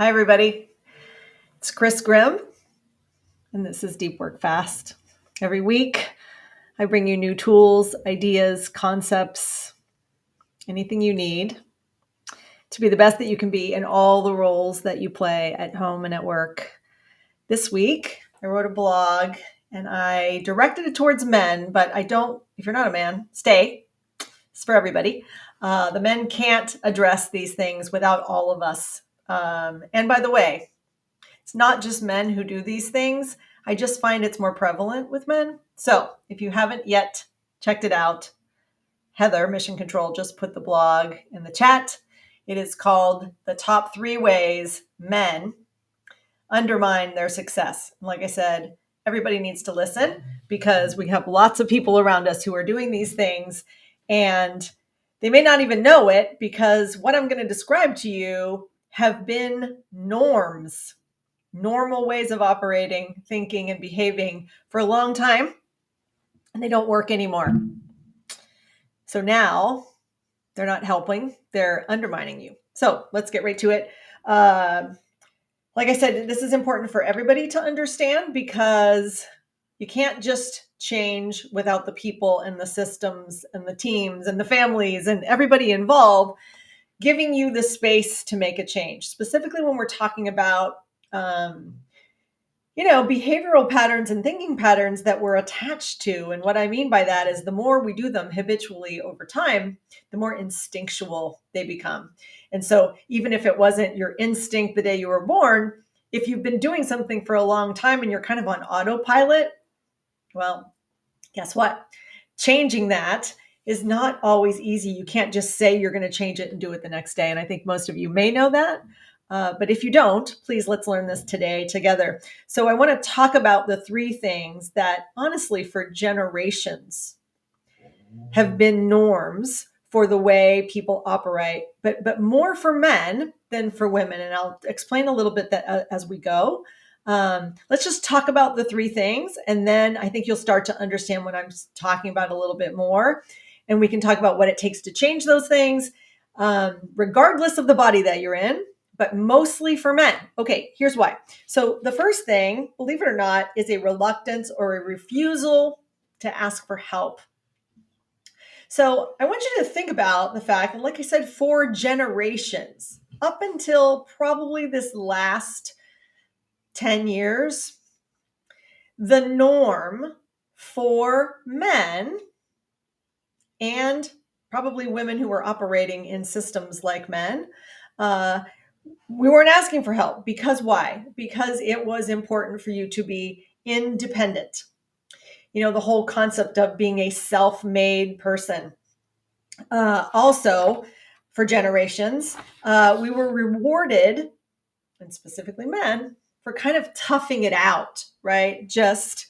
Hi, everybody. It's Grimm, and this is Deep Work Fast. Every week, I bring you new tools, ideas, concepts, anything you need to be the best that you can be in all the roles that you play at home and at work. This week, I wrote a blog and I directed it towards men, but if you're not a man, stay. It's for everybody. The men can't address these things without all of us. And by the way, it's not just men who do these things. I just find it's more prevalent with men. So if you haven't yet checked it out, Heather, Mission Control, just put the blog in the chat. It is called The Top 3 Ways Men Undermine Their Success. Like I said, everybody needs to listen because we have lots of people around us who are doing these things and they may not even know it because what I'm going to describe to you have been normal ways of operating, thinking, and behaving for a long time, and they don't work anymore. So now they're not helping, they're undermining you. So let's get right to it. Like I said, this is important for everybody to understand because you can't just change without the people and the systems and the teams and the families and everybody involved giving you the space to make a change, specifically when we're talking about behavioral patterns and thinking patterns that we're attached to. And what I mean by that is the more we do them habitually over time, the more instinctual they become. And so even if it wasn't your instinct the day you were born, if you've been doing something for a long time and you're kind of on autopilot, well, guess what? Changing that is not always easy. You can't just say you're going to change it and do it the next day. And I think most of you may know that. But if you don't, please let's learn this today together. So I want to talk about the 3 things that honestly for generations have been norms for the way people operate, but more for men than for women. And I'll explain a little bit that as we go. Let's just talk about the 3 things. And then I think you'll start to understand what I'm talking about a little bit more. And we can talk about what it takes to change those things, regardless of the body that you're in, but mostly for men. Okay, here's why. So the first thing, believe it or not, is a reluctance or a refusal to ask for help. So I want you to think about the fact that, like I said, for generations, up until probably this last 10 years, the norm for men and probably women who were operating in systems like men, we weren't asking for help. Because why? Because it was important for you to be independent. The whole concept of being a self-made person. Also, for generations, we were rewarded, and specifically men, for kind of toughing it out, right? Just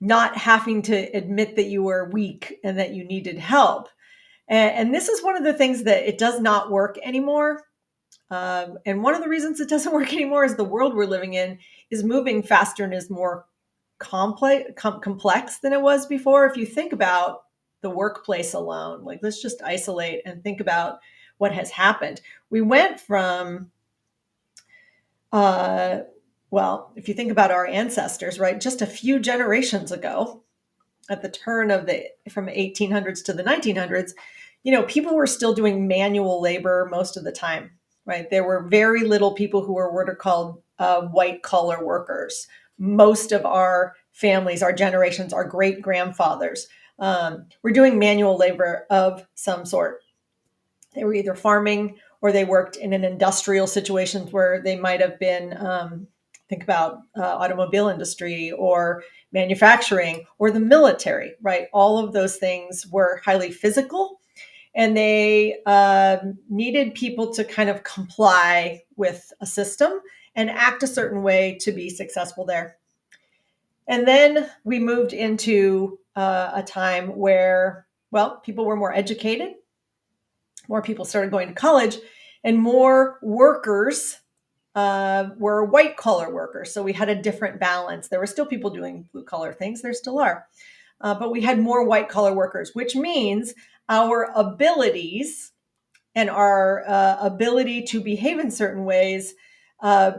not having to admit that you were weak and that you needed help. And this is one of the things that it does not work anymore. And one of the reasons it doesn't work anymore is the world we're living in is moving faster and is more complex than it was before. If you think about the workplace alone, like let's just isolate and think about what has happened. We went from, if you think about our ancestors, right, just a few generations ago, at the turn of from 1800s to the 1900s, people were still doing manual labor most of the time, right? There were very little people who were what are called white collar workers. Most of our families, our generations, our great grandfathers were doing manual labor of some sort. They were either farming or they worked in an industrial situations where they might have been, think about automobile industry or manufacturing or the military, right? All of those things were highly physical and they needed people to kind of comply with a system and act a certain way to be successful there. And then we moved into a time where, people were more educated, more people started going to college, and more workers were white collar workers. So we had a different balance. There were still people doing blue collar things. There still are. But we had more white collar workers, which means our abilities and our ability to behave in certain ways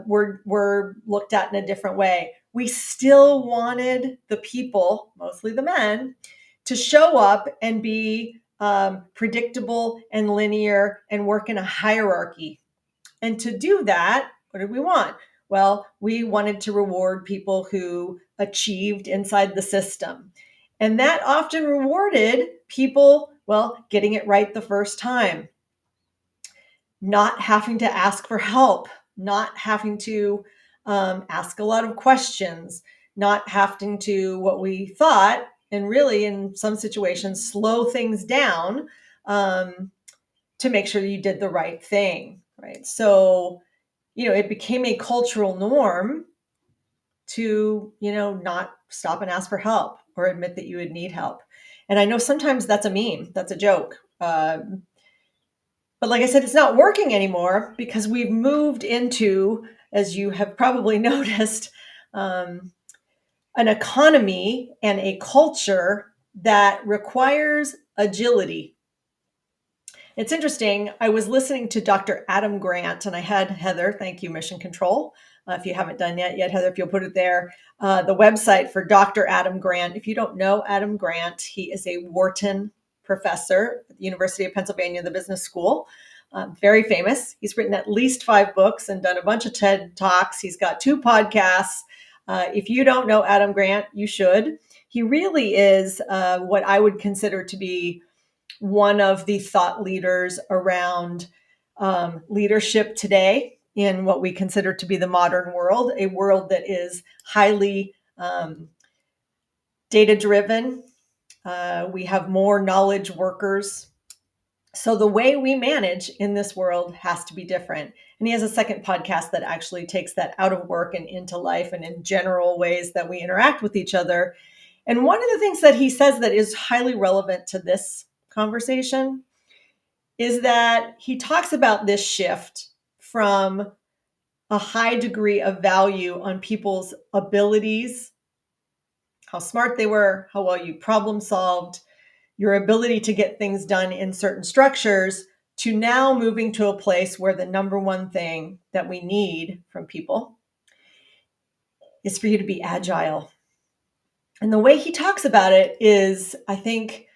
were looked at in a different way. We still wanted the people, mostly the men, to show up and be predictable and linear and work in a hierarchy. And to do that, what did we want? Well, we wanted to reward people who achieved inside the system. And that often rewarded people, well, getting it right the first time, not having to ask for help, not having to ask a lot of questions, not having to, what we thought, and really in some situations, slow things down to make sure you did the right thing, right? So, it became a cultural norm to, not stop and ask for help or admit that you would need help. And I know sometimes that's a meme, that's a joke. But like I said, it's not working anymore because we've moved into, as you have probably noticed, an economy and a culture that requires agility. It's interesting. I was listening to Dr. Adam Grant, and I had Heather, thank you, Mission Control. If you haven't done yet, Heather, if you'll put it there, the website for Dr. Adam Grant. If you don't know Adam Grant, he is a Wharton professor at the University of Pennsylvania, the Business School. Very famous. He's written at least 5 books and done a bunch of TED Talks. He's got 2 podcasts. If you don't know Adam Grant, you should. He really is what I would consider to be one of the thought leaders around leadership today in what we consider to be the modern world, a world that is highly data driven. We have more knowledge workers. So the way we manage in this world has to be different. And he has a second podcast that actually takes that out of work and into life and in general ways that we interact with each other. And one of the things that he says that is highly relevant to this conversation is that he talks about this shift from a high degree of value on people's abilities, how smart they were, how well you problem solved, your ability to get things done in certain structures, to now moving to a place where the number one thing that we need from people is for you to be agile. And the way he talks about it is, I think,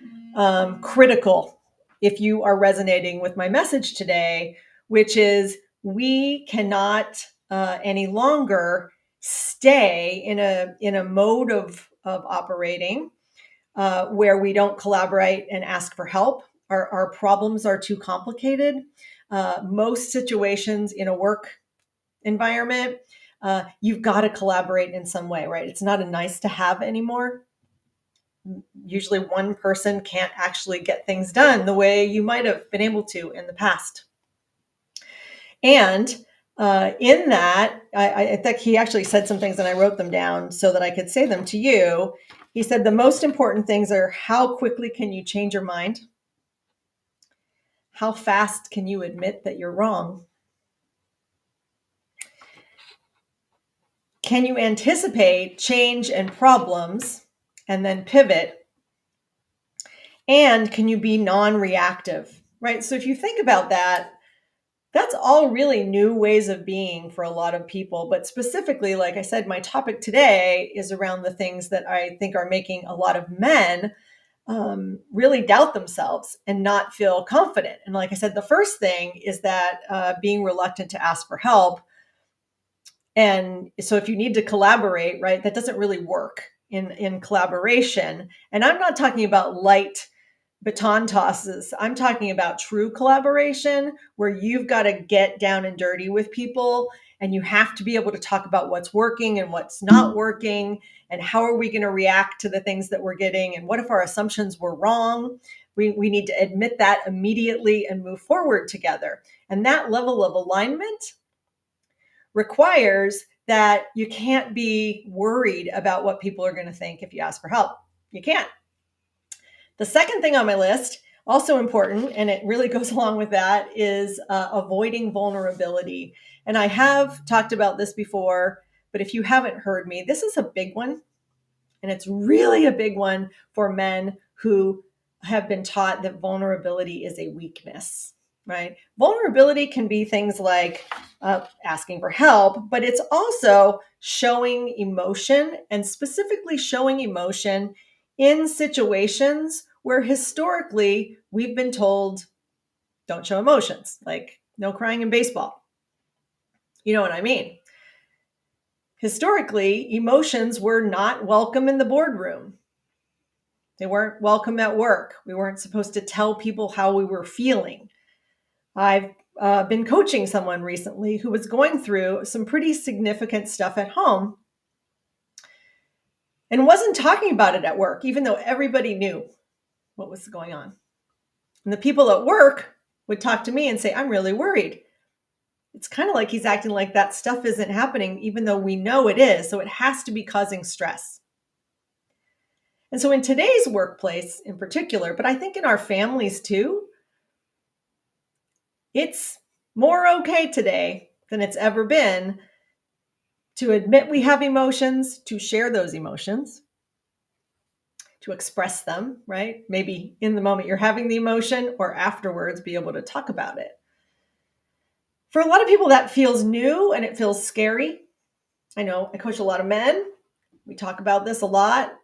critical if you are resonating with my message today, which is we cannot any longer stay in a mode of operating where we don't collaborate and ask for help. Our problems are too complicated. Most situations in a work environment, you've got to collaborate in some way, right? It's not a nice to have anymore. Usually one person can't actually get things done the way you might have been able to in the past. And in that, I think he actually said some things and I wrote them down so that I could say them to you. He said the most important things are how quickly can you change your mind? How fast can you admit that you're wrong? Can you anticipate change and problems and then pivot? And can you be non-reactive, right? So if you think about that, that's all really new ways of being for a lot of people. But specifically, like I said, my topic today is around the things that I think are making a lot of men really doubt themselves and not feel confident. And like I said, the first thing is that being reluctant to ask for help. And so if you need to collaborate, right, that doesn't really work in collaboration. And I'm not talking about light baton tosses. I'm talking about true collaboration where you've got to get down and dirty with people and you have to be able to talk about what's working and what's not working and how are we going to react to the things that we're getting and what if our assumptions were wrong. We need to admit that immediately and move forward together. And that level of alignment requires that you can't be worried about what people are going to think if you ask for help. You can't. The second thing on my list, also important, and it really goes along with that, is avoiding vulnerability. And I have talked about this before, but if you haven't heard me, this is a big one. And it's really a big one for men who have been taught that vulnerability is a weakness. right? Vulnerability can be things like asking for help, but it's also showing emotion, and specifically showing emotion in situations where historically we've been told don't show emotions, like no crying in baseball. You know what I mean? Historically, emotions were not welcome in the boardroom. They weren't welcome at work. We weren't supposed to tell people how we were feeling. I've been coaching someone recently who was going through some pretty significant stuff at home and wasn't talking about it at work, even though everybody knew what was going on. And the people at work would talk to me and say, I'm really worried. It's kind of like he's acting like that stuff isn't happening, even though we know it is. So it has to be causing stress. And so in today's workplace in particular, but I think in our families too, it's more okay today than it's ever been to admit we have emotions, to share those emotions, to express them, right? Maybe in the moment you're having the emotion, or afterwards be able to talk about it. For a lot of people, that feels new and it feels scary. I know I coach a lot of men. We talk about this a lot.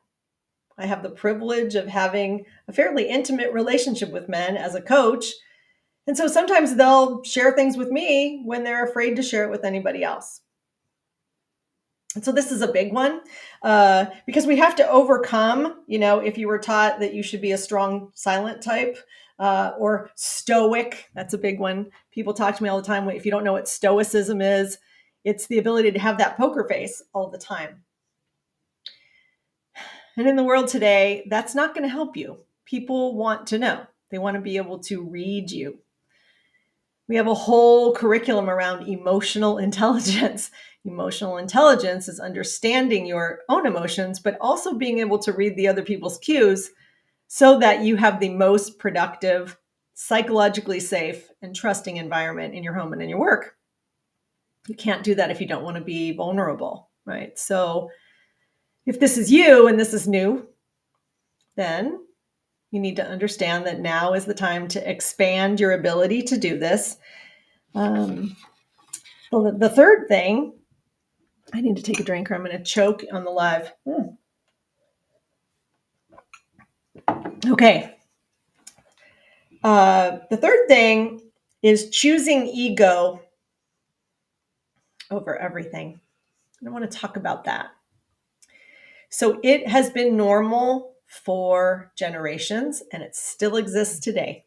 I have the privilege of having a fairly intimate relationship with men as a coach. And so sometimes they'll share things with me when they're afraid to share it with anybody else. And so this is a big one because we have to overcome, if you were taught that you should be a strong, silent type or stoic, that's a big one. People talk to me all the time. If you don't know what stoicism is, it's the ability to have that poker face all the time. And in the world today, that's not going to help you. People want to know. They want to be able to read you. We have a whole curriculum around emotional intelligence. Emotional intelligence is understanding your own emotions, but also being able to read the other people's cues so that you have the most productive, psychologically safe, and trusting environment in your home and in your work. You can't do that if you don't want to be vulnerable, right? So if this is you and this is new, then you need to understand that now is the time to expand your ability to do this. The third thing, I need to take a drink or I'm going to choke on the live. Okay. The third thing is choosing ego over everything. I want to talk about that. So it has been normal for generations and it still exists today.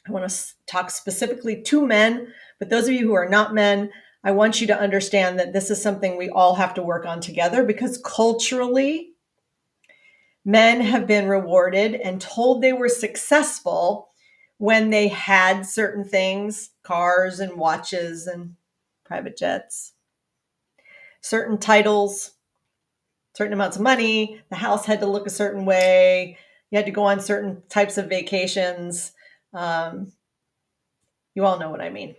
I want to talk specifically to men, but those of you who are not men, I want you to understand that this is something we all have to work on together because culturally, men have been rewarded and told they were successful when they had certain things, cars and watches and private jets, certain titles, certain amounts of money. The house had to look a certain way. You had to go on certain types of vacations. You all know what I mean.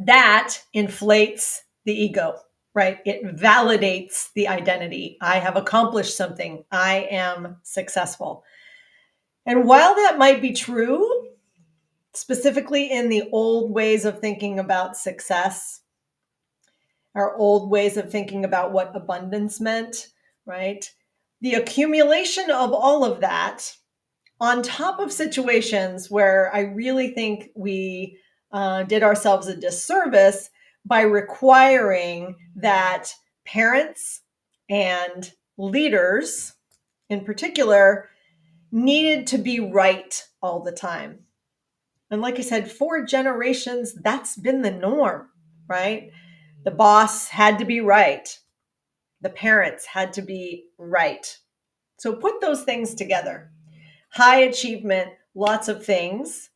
That inflates the ego, right? It validates the identity. I have accomplished something. I am successful. And while that might be true, specifically in the old ways of thinking about success, our old ways of thinking about what abundance meant, right? The accumulation of all of that on top of situations where I really think we did ourselves a disservice by requiring that parents and leaders in particular needed to be right all the time. And like I said, for generations, that's been the norm, right? The boss had to be right. The parents had to be right. So put those things together. High achievement, lots of things,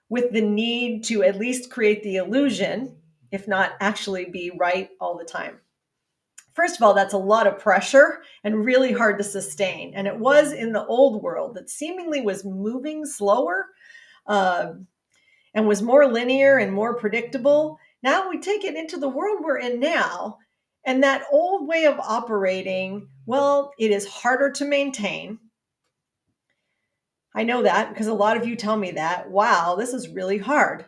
with the need to at least create the illusion, if not actually be right all the time. First of all, that's a lot of pressure and really hard to sustain. And it was in the old world that seemingly was moving slower and was more linear and more predictable. Now we take it into the world we're in now. And that old way of operating, well, it is harder to maintain. I know that because a lot of you tell me that. Wow, this is really hard.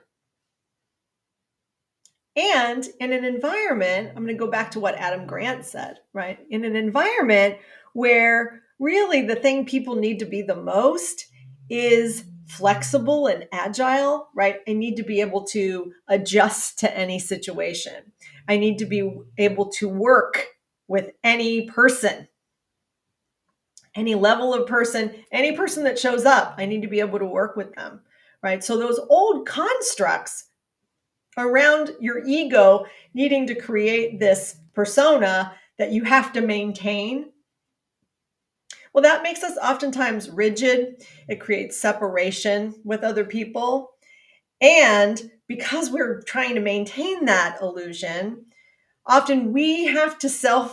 And in an environment, I'm going to go back to what Adam Grant said, right? In an environment where really the thing people need to be the most is flexible and agile, right? I need to be able to adjust to any situation. I need to be able to work with any person, any level of person, any person that shows up. I need to be able to work with them, right? So those old constructs around your ego needing to create this persona that you have to maintain, well, that makes us oftentimes rigid. It creates separation with other people. And because we're trying to maintain that illusion, often we have to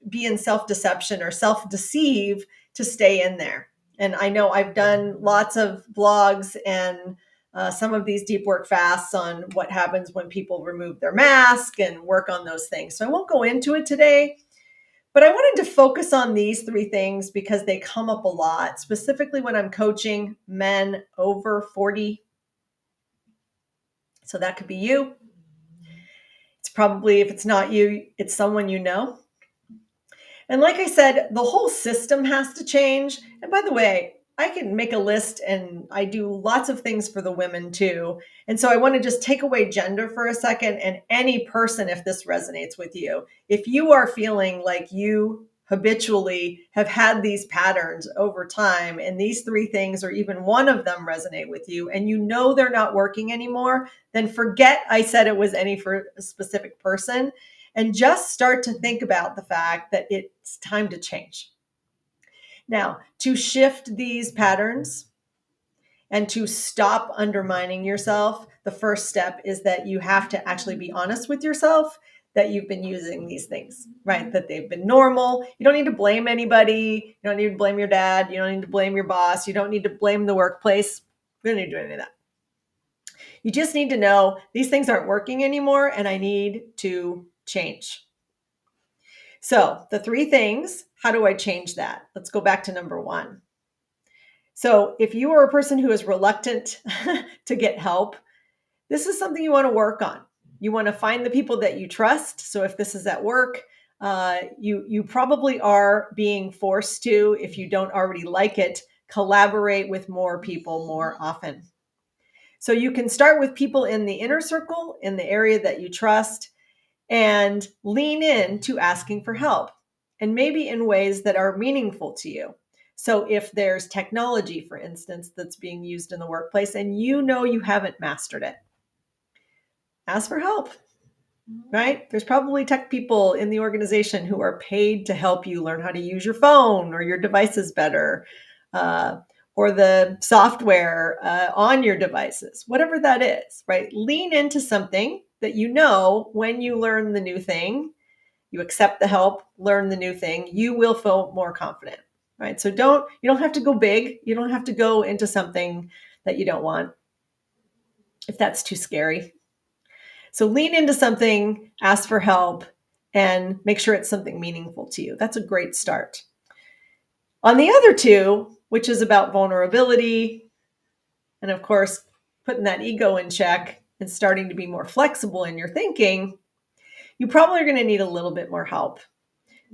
be in self deception or self deceive to stay in there. And I know I've done lots of blogs and some of these deep work fasts on what happens when people remove their mask and work on those things. So I won't go into it today, but I wanted to focus on these three things because they come up a lot, specifically when I'm coaching men over 40. So that could be you. It's probably, if it's not you, it's someone you know. And like I said, the whole system has to change. And by the way, I can make a list and I do lots of things for the women too. And so I want to just take away gender for a second and any person, if this resonates with you, if you are feeling like you habitually have had these patterns over time and these three things or even one of them resonate with you and you know they're not working anymore, then forget I said it was any for a specific person and just start to think about the fact that it's time to change. Now, to shift these patterns and to stop undermining yourself, the first step is that you have to actually be honest with yourself that you've been using these things, right? That they've been normal. You don't need to blame anybody. You don't need to blame your dad. You don't need to blame your boss. You don't need to blame the workplace. We don't need to do any of that. You just need to know these things aren't working anymore and I need to change. So, the three things, how do I change that? Let's go back to number one. So, if you are a person who is reluctant to get help, this is something you want to work on. You want to find the people that you trust. So, if this is at work, you probably are being forced to, if you don't already like it, collaborate with more people more often. So, you can start with people in the inner circle, in the area that you trust, and lean in to asking for help, and maybe in ways that are meaningful to you. So if there's technology, for instance, that's being used in the workplace and you know you haven't mastered it, ask for help, right? There's probably tech people in the organization who are paid to help you learn how to use your phone or your devices better, uh, or the software on your devices, whatever that is, right? Lean into something that you know when you learn the new thing, you accept the help, learn the new thing, you will feel more confident, right? So you don't have to go big. You don't have to go into something that you don't want if that's too scary. So lean into something, ask for help, and make sure it's something meaningful to you. That's a great start. On the other two, which is about vulnerability and of course, putting that ego in check and starting to be more flexible in your thinking, you probably are going to need a little bit more help.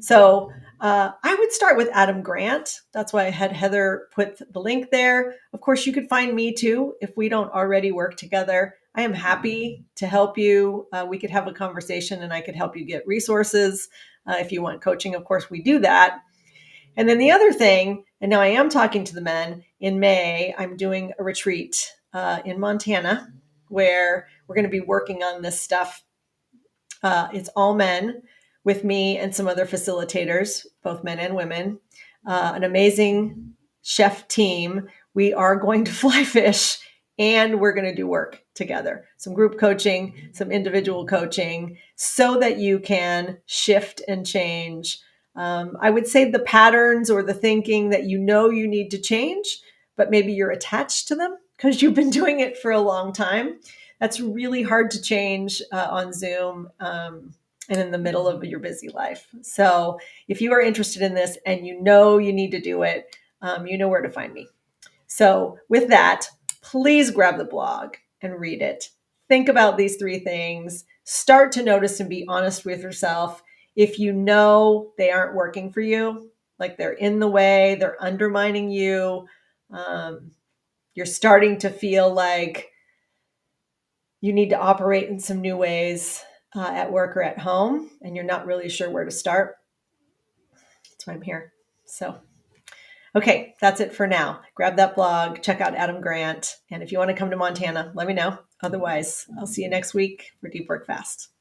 So I would start with Adam Grant. That's why I had Heather put the link there. Of course, you could find me too if we don't already work together. I am happy to help you. We could have a conversation and I could help you get resources. If you want coaching, of course, we do that. And then the other thing, and now I am talking to the men, in May, I'm doing a retreat in Montana where we're going to be working on this stuff. It's all men with me and some other facilitators, both men and women, an amazing chef team. We are going to fly fish and we're going to do work together, some group coaching, some individual coaching, so that you can shift and change. I would say the patterns or the thinking that you know you need to change, but maybe you're attached to them because you've been doing it for a long time. That's really hard to change on Zoom and in the middle of your busy life. So if you are interested in this and you know you need to do it, you know where to find me. So, with that, please grab the blog and read it. Think about these three things. Start to notice and be honest with yourself. If you know they aren't working for you, like they're in the way, they're undermining you, you're starting to feel like you need to operate in some new ways at work or at home, and you're not really sure where to start, that's why I'm here. So, okay, that's it for now. Grab that blog, check out Adam Grant, and if you want to come to Montana, let me know. Otherwise, I'll see you next week for Deep Work Fast.